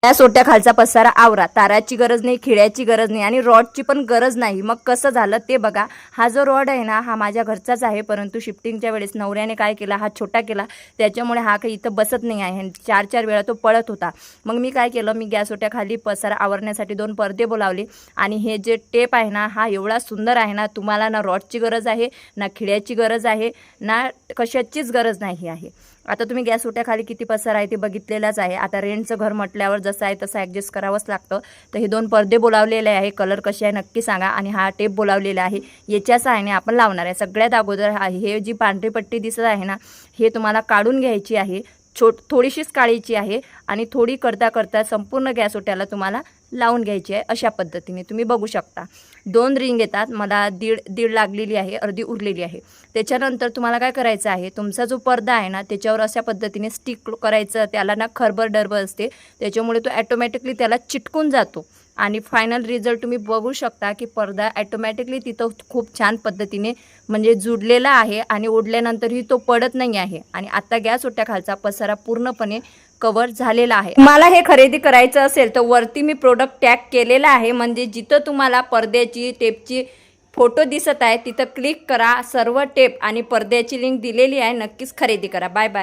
या सोट्या खालचा पसारा आवरा, ताराची गरज नाही, खिळ्याची गरज नाही आणि रॉडची पण गरज नाही। मग कसं झालं ते बघा। हा जो रॉड आहे ना हा माझ्या घरचाच आहे, परंतु शिफ्टिंगच्या वेळेस नवऱ्याने काय केला, हा छोटा केला, त्याच्यामुळे हा काही इथं बसत नाही आहे। 4-4 वेळा तो पळत होता। मग मी काय केलं, मी गॅस सोट्या खाली पसारा आवरण्यासाठी 2 पडदे बोलावले आणि हे जे टेप आहे ना हा एवढा सुंदर आहे ना, तुम्हाला ना रॉडची गरज आहे, ना खिळ्याची गरज आहे, ना कशाचीच गरज नाही आहे। आता तुम्ही गॅस सोट्याखाली किती पसारा आहे ते बघितलेलाच आहे। आता रेंटचं घर म्हटल्यावर जसं आहे तसं ॲडजस्ट करावंच लागतं। तर हे 2 पडदे बोलावलेले आहे, कलर कसे आहे नक्की सांगा। आणि हा टेप बोलावलेला आहे, याच्या सहाय्याने आपण लावणार आहे। सगळ्यात अगोदर हे जी पांढरी पट्टी दिसत आहे ना हे तुम्हाला काढून घ्यायची आहे, थोडीशीच काढायची आहे आणि थोडी करता करता संपूर्ण गॅस ओट्याला तुम्हाला लावून घ्यायची आहे। अशा पद्धतीने तुम्ही बघू शकता 2 रिंग येतात, मला दीड लागलेली आहे, अर्धी उरलेली आहे। त्याच्यानंतर तुम्हाला काय करायचं आहे, तुमचा जो पडदा आहे ना त्याच्यावर अशा पद्धतीने स्टिक करायचं, त्याला ना खरबर डरबर असते, त्याच्यामुळे तो ॲटोमॅटिकली त्याला चिटकून जातो आणि फायनल रिझल्ट तुम्ही बघू शकता की पडदा ॲटोमॅटिकली तिथं खूप छान पद्धतीने म्हणजे जुडलेला आहे आणि ओढल्यानंतरही तो पडत नाही आहे। आणि आता गॅस ओट्याखालचा पसारा पूर्णपणे कव्हर झालेला आहे। मला हे खरेदी करायचं असेल तर वरती मी प्रोडक्ट टॅग केलेला आहे, म्हणजे जिथं तुम्हाला पडद्याची टेपची फोटो दिसत आहे तिथं क्लिक करा, सर्व टेप आणि पडद्याची लिंक दिलेली आहे, नक्कीच खरेदी करा। Bye bye.